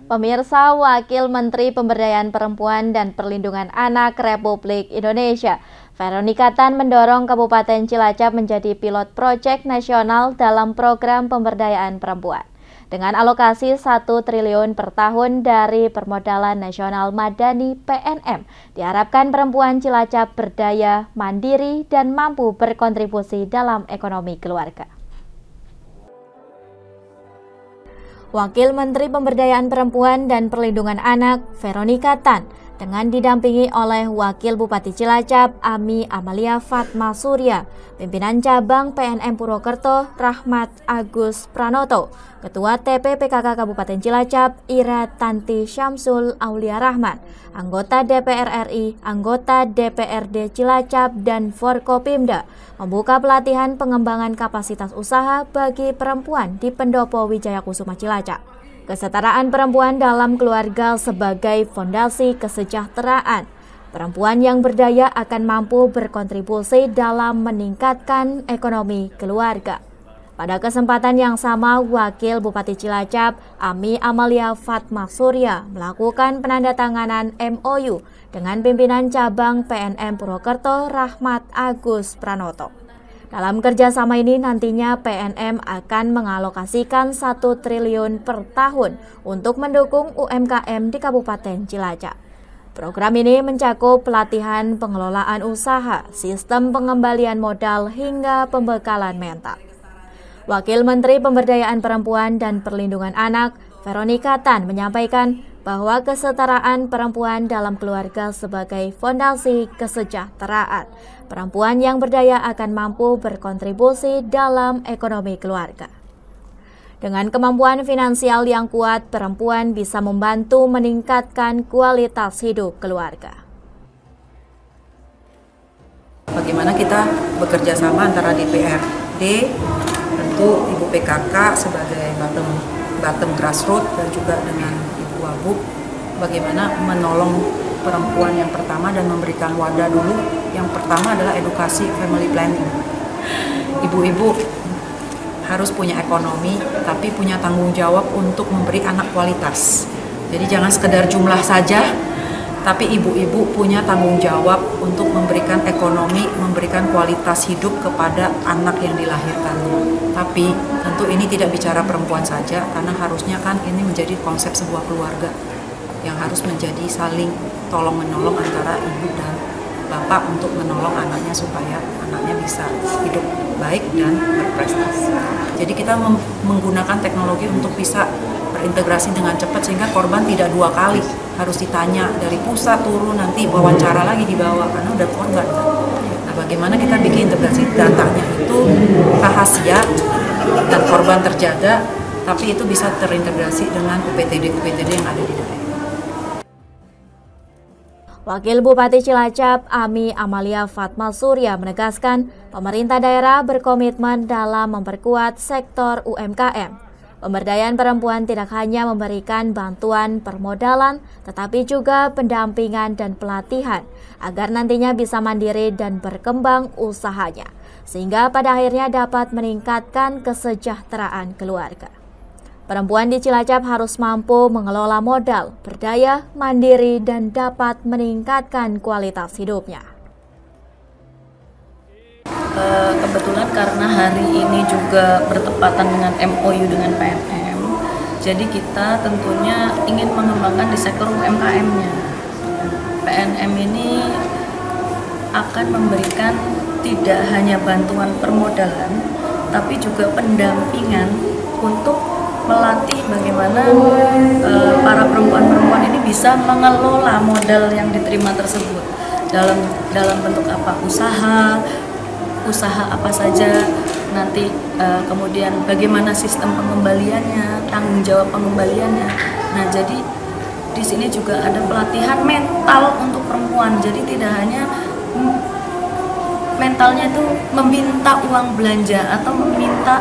Pemirsa, Wakil Menteri Pemberdayaan Perempuan dan Perlindungan Anak Republik Indonesia, Veronika Tan mendorong Kabupaten Cilacap menjadi pilot proyek nasional dalam program pemberdayaan perempuan. Dengan alokasi 1 triliun per tahun dari Permodalan Nasional Madani PNM, diharapkan perempuan Cilacap berdaya, mandiri, dan mampu berkontribusi dalam ekonomi keluarga. Wakil Menteri Pemberdayaan Perempuan dan Perlindungan Anak, Veronika Tan, dengan didampingi oleh Wakil Bupati Cilacap, Ami Amalia Fatma Surya, Pimpinan Cabang PNM Purwokerto, Rahmat Agus Pranoto, Ketua TPPKK Kabupaten Cilacap, Ira Tanti Syamsul Aulia Rahman, anggota DPR RI, anggota DPRD Cilacap, dan Forkopimda, membuka pelatihan pengembangan kapasitas usaha bagi perempuan di Pendopo Wijaya Kusuma Cilacap. Kesetaraan perempuan dalam keluarga sebagai fondasi kesejahteraan. Perempuan yang berdaya akan mampu berkontribusi dalam meningkatkan ekonomi keluarga. Pada kesempatan yang sama, Wakil Bupati Cilacap, Ami Amalia Fatma Surya, melakukan penandatanganan MOU dengan pimpinan cabang PNM Purwokerto, Rahmat Agus Pranoto. Dalam kerjasama ini nantinya PNM akan mengalokasikan 1 triliun per tahun untuk mendukung UMKM di Kabupaten Cilacap. Program ini mencakup pelatihan pengelolaan usaha, sistem pengembalian modal, hingga pembekalan mental. Wakil Menteri Pemberdayaan Perempuan dan Perlindungan Anak, Veronika Tan, menyampaikan bahwa kesetaraan perempuan dalam keluarga sebagai fondasi kesejahteraan. Perempuan yang berdaya akan mampu berkontribusi dalam ekonomi keluarga. Dengan kemampuan finansial yang kuat, perempuan bisa membantu meningkatkan kualitas hidup keluarga. Bagaimana kita bekerja sama antara DPRD, tentu Ibu PKK sebagai bottom grassroots, dan juga dengan Ibu Wabub, bagaimana menolong perempuan yang pertama dan memberikan wadah dulu. Yang pertama adalah edukasi family planning. Ibu-ibu harus punya ekonomi, tapi punya tanggung jawab untuk memberi anak kualitas. Jadi jangan sekedar jumlah saja, tapi ibu-ibu punya tanggung jawab untuk memberikan ekonomi, memberikan kualitas hidup kepada anak yang dilahirkannya. Tapi tentu ini tidak bicara perempuan saja, karena harusnya kan ini menjadi konsep sebuah keluarga yang harus menjadi saling tolong-menolong antara ibu dan bapak untuk menolong anaknya supaya anaknya bisa hidup baik dan berprestasi. Jadi kita menggunakan teknologi untuk bisa berintegrasi dengan cepat sehingga korban tidak 2 kali harus ditanya dari pusat turun, nanti wawancara lagi di bawah karena udah korban. Nah, bagaimana kita bikin integrasi datanya itu rahasia dan korban terjaga, tapi itu bisa terintegrasi dengan UPTD yang ada di daerah. Wakil Bupati Cilacap, Ami Amalia Fatma Surya, menegaskan pemerintah daerah berkomitmen dalam memperkuat sektor UMKM. Pemberdayaan perempuan tidak hanya memberikan bantuan permodalan, tetapi juga pendampingan dan pelatihan agar nantinya bisa mandiri dan berkembang usahanya, sehingga pada akhirnya dapat meningkatkan kesejahteraan keluarga. Perempuan di Cilacap harus mampu mengelola modal, berdaya, mandiri, dan dapat meningkatkan kualitas hidupnya. Kebetulan karena hari ini juga bertepatan dengan MOU dengan PNM, jadi kita tentunya ingin mengembangkan di sektor UMKM-nya. PNM ini akan memberikan tidak hanya bantuan permodalan, tapi juga pendampingan untuk melatih bagaimana para perempuan-perempuan ini bisa mengelola modal yang diterima tersebut dalam bentuk apa, usaha apa saja nanti, kemudian bagaimana sistem pengembaliannya, tanggung jawab pengembaliannya. Nah, jadi di sini juga ada pelatihan mental untuk perempuan. Jadi tidak hanya mentalnya itu meminta uang belanja atau meminta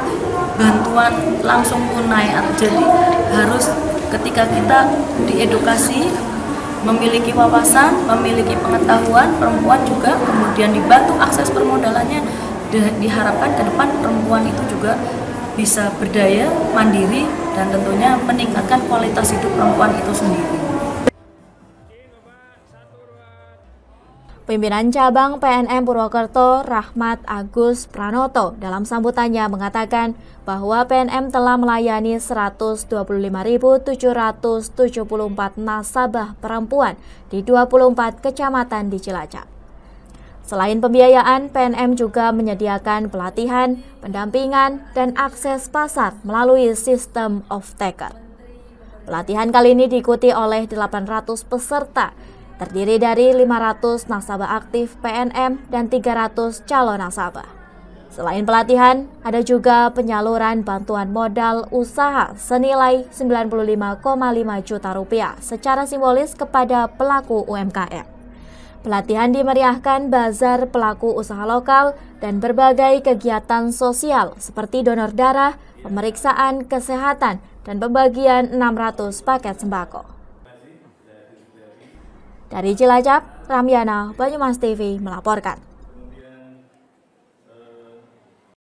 bantuan langsung tunai. Jadi harus ketika kita diedukasi, memiliki wawasan, memiliki pengetahuan, perempuan juga kemudian dibantu akses permodalannya, diharapkan ke depan perempuan itu juga bisa berdaya, mandiri, dan tentunya meningkatkan kualitas hidup perempuan itu sendiri. Pimpinan Cabang PNM Purwokerto, Rahmat Agus Pranoto, dalam sambutannya mengatakan bahwa PNM telah melayani 125.774 nasabah perempuan di 24 kecamatan di Cilacap. Selain pembiayaan, PNM juga menyediakan pelatihan, pendampingan, dan akses pasar melalui sistem off-taker. Pelatihan kali ini diikuti oleh 800 peserta, terdiri dari 500 nasabah aktif PNM dan 300 calon nasabah. Selain pelatihan, ada juga penyaluran bantuan modal usaha senilai 95,5 juta rupiah secara simbolis kepada pelaku UMKM. Pelatihan dimeriahkan bazar pelaku usaha lokal dan berbagai kegiatan sosial seperti donor darah, pemeriksaan kesehatan, dan pembagian 600 paket sembako. Dari Cilacap, Ramyana, Banyumas TV melaporkan.